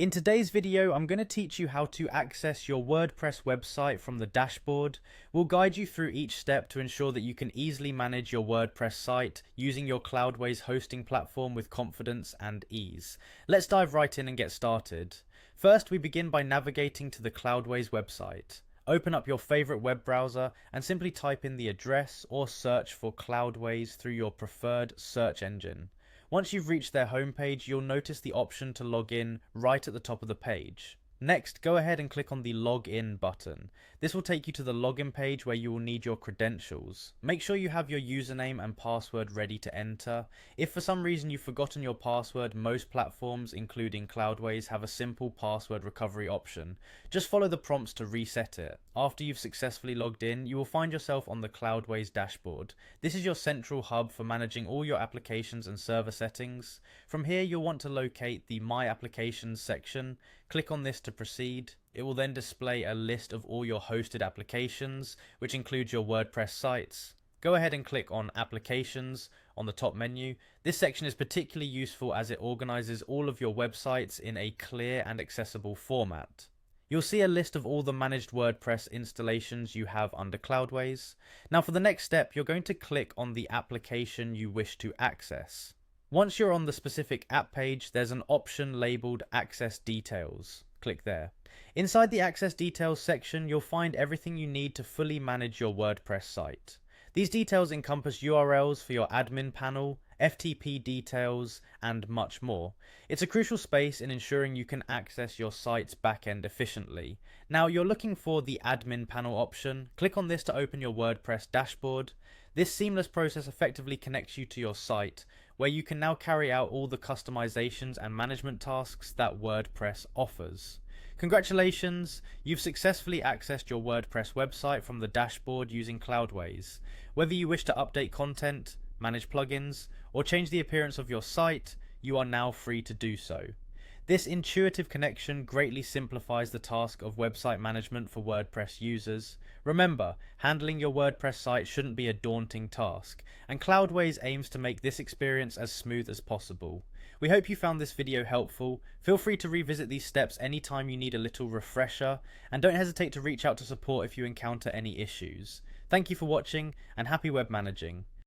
In today's video, I'm going to teach you how to access your WordPress website from the dashboard. We'll guide you through each step to ensure that you can easily manage your WordPress site using your Cloudways hosting platform with confidence and ease. Let's dive right in and get started. First, we begin by navigating to the Cloudways website. Open up your favorite web browser and simply type in the address or search for Cloudways through your preferred search engine. Once you've reached their homepage, you'll notice the option to log in right at the top of the page. Next, go ahead and click on the Login button. This will take you to the login page where you will need your credentials. Make sure you have your username and password ready to enter. If for some reason you've forgotten your password, most platforms, including Cloudways, have a simple password recovery option. Just follow the prompts to reset it. After you've successfully logged in, you will find yourself on the Cloudways dashboard. This is your central hub for managing all your applications and server settings. From here, you'll want to locate the My Applications section. Click on this to proceed. It will then display a list of all your hosted applications, which includes your WordPress sites. Go ahead and click on Applications on the top menu. This section is particularly useful as it organizes all of your websites in a clear and accessible format. You'll see a list of all the managed WordPress installations you have under Cloudways. Now for the next step, you're going to click on the application you wish to access. Once you're on the specific app page, there's an option labeled Access Details. Click there. Inside the Access Details section, you'll find everything you need to fully manage your WordPress site. These details encompass URLs for your admin panel, FTP details, and much more. It's a crucial space in ensuring you can access your site's backend efficiently. Now, you're looking for the admin panel option. Click on this to open your WordPress dashboard. This seamless process effectively connects you to your site, where you can now carry out all the customizations and management tasks that WordPress offers. Congratulations, you've successfully accessed your WordPress website from the dashboard using Cloudways. Whether you wish to update content, manage plugins, or change the appearance of your site, you are now free to do so. This intuitive connection greatly simplifies the task of website management for WordPress users. Remember, handling your WordPress site shouldn't be a daunting task, and Cloudways aims to make this experience as smooth as possible. We hope you found this video helpful. Feel free to revisit these steps anytime you need a little refresher, and don't hesitate to reach out to support if you encounter any issues. Thank you for watching, and happy web managing.